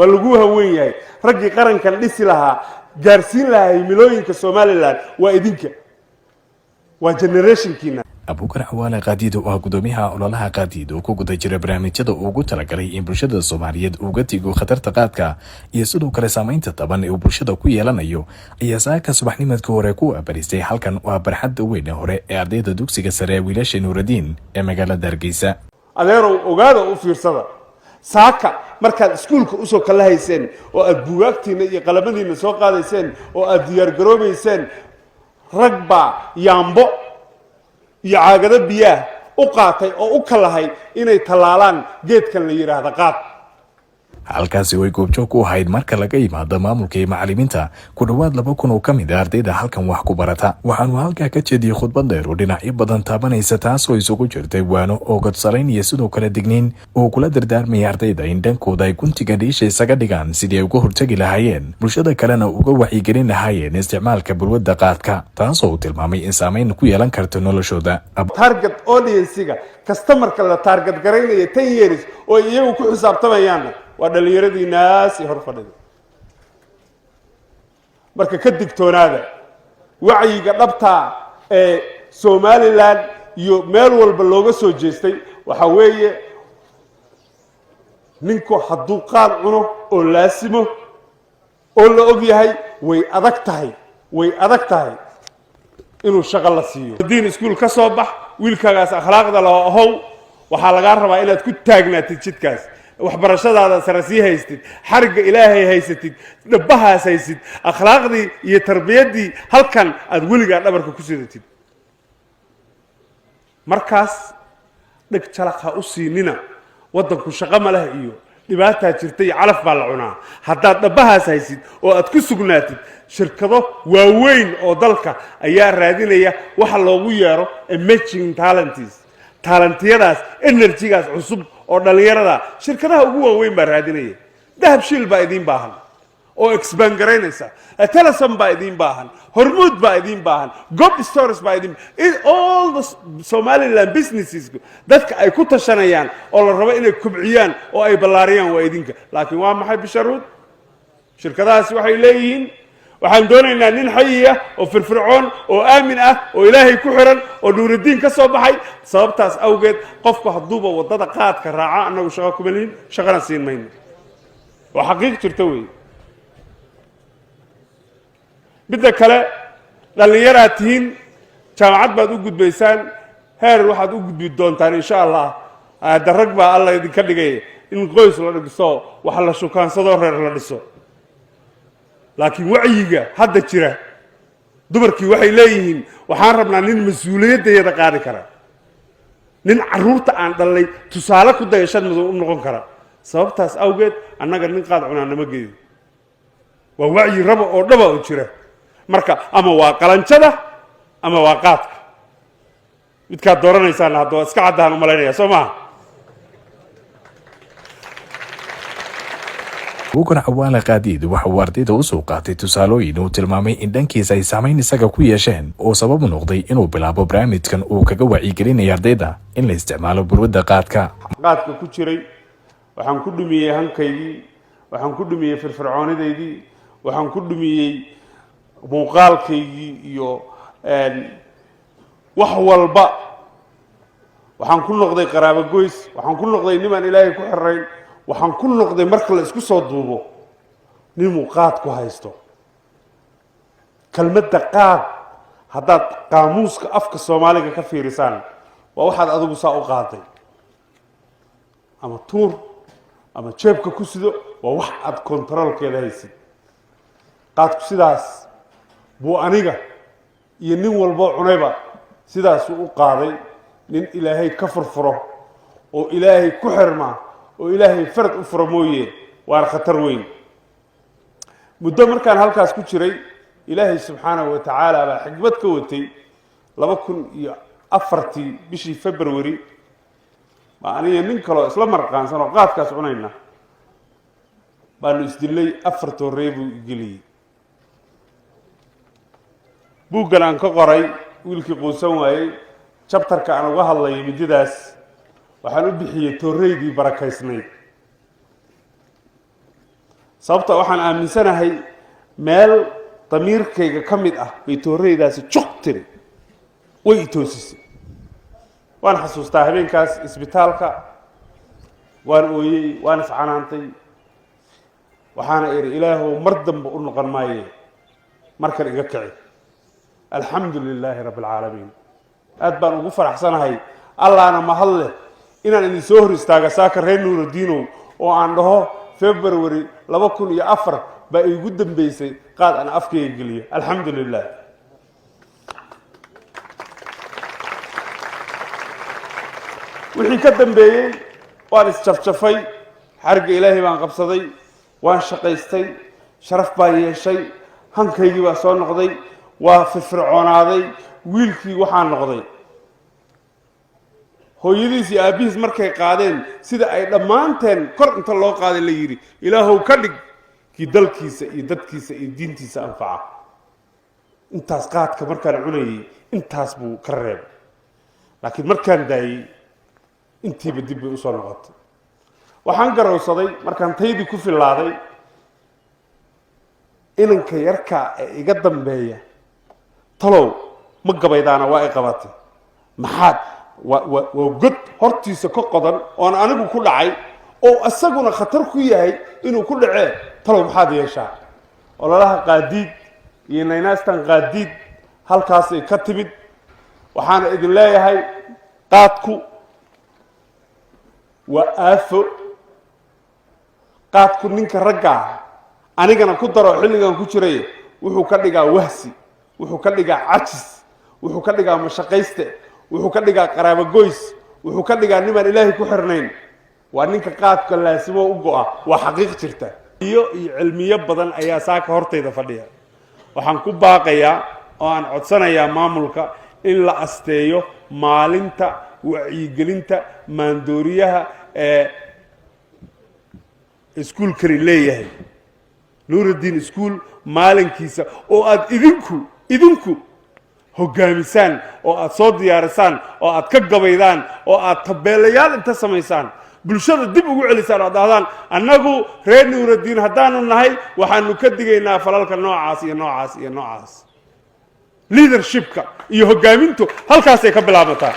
ولقوها وين جاي رجع قرن كان لسه لها جارسين لها مليون كسومالي لان وإدينك وجنريشن كينا abuukar xawaale qaadiid oo ah gudoomiyaha ololaha qaadiid oo ku guda jira barnaamijyada ugu talagalay in bulshada Soomaaliyeed uga digo khatarta qaadka iyo sidoo kale saameynta taban ee bulshada ku yeelanayo ayaa saaka subaxnimadkii hore ku abarisay halkan waa barxadda weyn hore ee ardayda dugsiga sare wiilasha Nuuraddiin ee magaalada Hargeysa adeero ogaada u fiirsada saaka markaad iskuulka u soo kala hayseen oo aad buugaagtiina iyo qalabadiina soo qaadayseen oo aad diyaar garoobayseen ragba yaambo iyo caagada biyaha u qaatay oo u kalahay inay talaalaan geedkan la yiraahdo qaad halkaasi way goobjoog ku ahayd marka laga yimaado maamulka iyo macallimiinta ku dhawaad 2,000 oo ka mid ah ardayda halkan wax ku barata waxaanu halkaa ka jeediyay khudbad dheer oo dhinacyo badan taabanaysa taasoo isugu jirtay waano oo godsalayn iyo sidoo kale digniin oo kula dardaarmaya ardayda in dhankooda ay guntiga dhiisha isaga dhigaan sidii ay uga hortagi lahaayeen bulshada kalena uga wacyigelin lahaayeen isticmaalka bulwadda qaadka taasoo uu tilmaamay in saameyn ku yeelan karto noloshooda target audience-ga customer-ka la target garaynaya 10 years oo iyagu ku xisaabtamayaan ودليردي ناس يهرفدين marka ka digtoonaada wacyiga dhabta Somaliland iyo meel walba looga soo jeestay waxa weeye ninku hadduu qaad cuno oo laasimo oo la og yahay way adag tahay inuu shaqo la siiyo diin iskuul ka soo bax wiilkaas akhlaaqda la ahow waxa laga rabaa inaad ku taagnaatid jidkaas waxbarashadaada sarasi haystid xariga ilaahay haysatid dhabahaas haysid akhlaaqdii iyo tarbiyadii halkan aad weliga dhabarka ku sidatid markaas dhig jalaqa u siinina wadanku shaqo ma leh iyo dhibaato jirtay calaf baa la cunaa haddaad dhabahaas haysid oo aad ku sugnaatid shirkado waaweyn oo dalka ayaa raadinaya waxa loogu yeero emerging talentiyadaas energy-gaas cusub oo dhalinyarada shirkadaha ugu waaweyn baa raadinaya dahab shil baa idin baahan oo expand garaynaysa Telesom baa idin baahan Hormuud baa idin baahan Gob Stores baa idin all the Somaliland businesses dadka ay ku tashanayaan oo la rabo inay kubciyaan oo ay ballaariyaan waa idinka laakiin waa maxay bisharuud shirkadahaas waxay leeyihiin waxaan doonaynaa nin xayiya oo firfircoon oo aamin ah oo ilaahay ku xiran oo Nuuraddiin ka soo baxay sababtaas awgeed qofku haduuba wadada qaadka raaca anagu shaqo ku melin shaqana siin mayno waa xaqiiq jirta weey bidda kale dhalinyaratiin jaamacad baad u gudbaysaan heer waxaad u gudbi doontaan insha Allah darag baa Allah idinka dhigay in qoys la dhiso wax la shukaansado reer la dhiso laakiin wacyiga hadda jira dumarkii waxay leeyihiin waxaan rabnaa nin mas'uuliyaddeeda qaadi kara nin caruurta aan dhalay tusaale ku dayashan u noqon kara sababtaas awgeed annaga nin qaad cunaanama geeyo waa wacyi rabo oo dhaba u jira marka ama waa qalanjada ama waa qaadka midka dooranaysan hadda iska cadaan u maleynaya Soomaa abuukar xawaale qaadiid waxa uu ardayda u soo qaatay tusaalooyin uu tilmaamay in dhankiisa ay saameyn isaga ku yeesheen oo sabab u noqday inuu bilaabo barnaamijkan uu kaga wacyigelinayo ardayda in la isticmaalo bulwadda qaadka ku jiray waxaan ku dhumiyay hankaygii waxaan ku dhumiyay firfircoonidaydii waxaan ku dhumiyay muuqaalkaygii iyo wax walba waxaan ku noqday qaraabo goys waxaan ku noqday niman ilaahay ku xirreyn waxaan ku noqday marka la isku soo duubo nin qaad ku haysto kalmadda qaad haddaad qaamuuska afka Soomaaliga ka fiirisaan waa waxaad adigu saa u qaaday ama tuur ama jeebka ku sido waa wax aad controlkeeda haysid qaadku sidaas buu aniga iyo nin walba cunayba sidaas u qaaday nin ilaahay ka furfuro oo ilaahay ku xirma oo ilaahay farad u furo mooyee waa khatar weyn muddo markaan halkaas ku jiray ilaahay subxaanahu wa tacaala baa xigmad ka watay 2004 bishii February ma aniga nin kale isla marqaansan oo qaadkaas cunayna baanu isdilay 4 toorey buu geliyay buuggan aan ka qoray wiilkii quusan waayay chapterka aan uga hadlayay mididaas waxaan u bixiyay tooreydii barakaysnayd sababta waxaan aaminsanahay meel damiirkayga ka mid ah bay tooreydaasi juq tiri way itoosisay waan xasuustaa habeenkaas isbitaalka waan ooyey waan iscanaantay waxaana iri ilaahow mar dambe u noqon maaye markan iga kici alxamdu lilaahi rabbi alcaalamiin aad baan ugu faraxsanahay allaana mahad leh inaan idin soo hor istaaga saaka reer nuuradiinow oo aan dhaho february 2004 baa igu dambeysay qaad aan afkayga geliyo alxamdu lilah wixii ka dambeeyey waan isjafjafay xarigga ilaahay baan qabsaday waan shaqaystay sharaf baan yeeshay hankaygii baa soo noqday waa firfircoonaaday wiilkii waxaan noqday hooyadiis iyo aabihiis markay qaadeen sida ay dhammaanteen kor inta loo qaaday la yidhi ilaahow ka dhig kii dalkiisa iyo dadkiisa iyo diintiisa anfaca intaas qaadka markaan cunayay intaas buu ka reebay laakiin markaan daayey intiiba dib bay usoo noqotay waxaan garowsaday markaan taydii ku filaaday inanka yarkaa ee iga dambeeya talow ma gabaydaana waa ay qabatay maxaad waa god hortiisa ka qodan oon anigu ku dhacay oo isaguna khatar ku yahay inuu ku dhacee talow maxaad yeeshaa ololaha qaadiid iyo naynaastan qaadiid halkaasay ka timid waxaana idin leeyahay qaadku waa aafo qaadku ninka raggaa anigana ku daro xilligan ku jiray wuxuu ka dhigaa wahsi wuxuu ka dhigaa cajis wuxuu ka dhigaa mashaqayste wuxuu ka dhigaa qaraabo goys wuxuu ka dhigaa nimaan ilaahay ku xirnayn waa ninka qaadka laasimo u go'a waa xaqiiq jirta iyo cilmiyo badan ayaa saaka hortayda fadhiya waxaan ku baaqayaa oo aan codsanayaa maamulka in la asteeyo maalinta wacyigelinta maandooriyaha ee iskuulkani leeyahay nuurudiin iskuul maalinkiisa oo aad idinku hogaamisaan oo aad soo diyaarisaan oo aad ka gabaydaan oo aad tabeelayaal inta samaysaan bulshada dib ugu celisaan oo dhahdaan annagu reer nuurudiin haddaanu nahay waxaanu ka digaynaa falalka noocaas iyo noocaas iyo noocaas leadershipka iyo hogaamintu halkaasay ka bilaabataa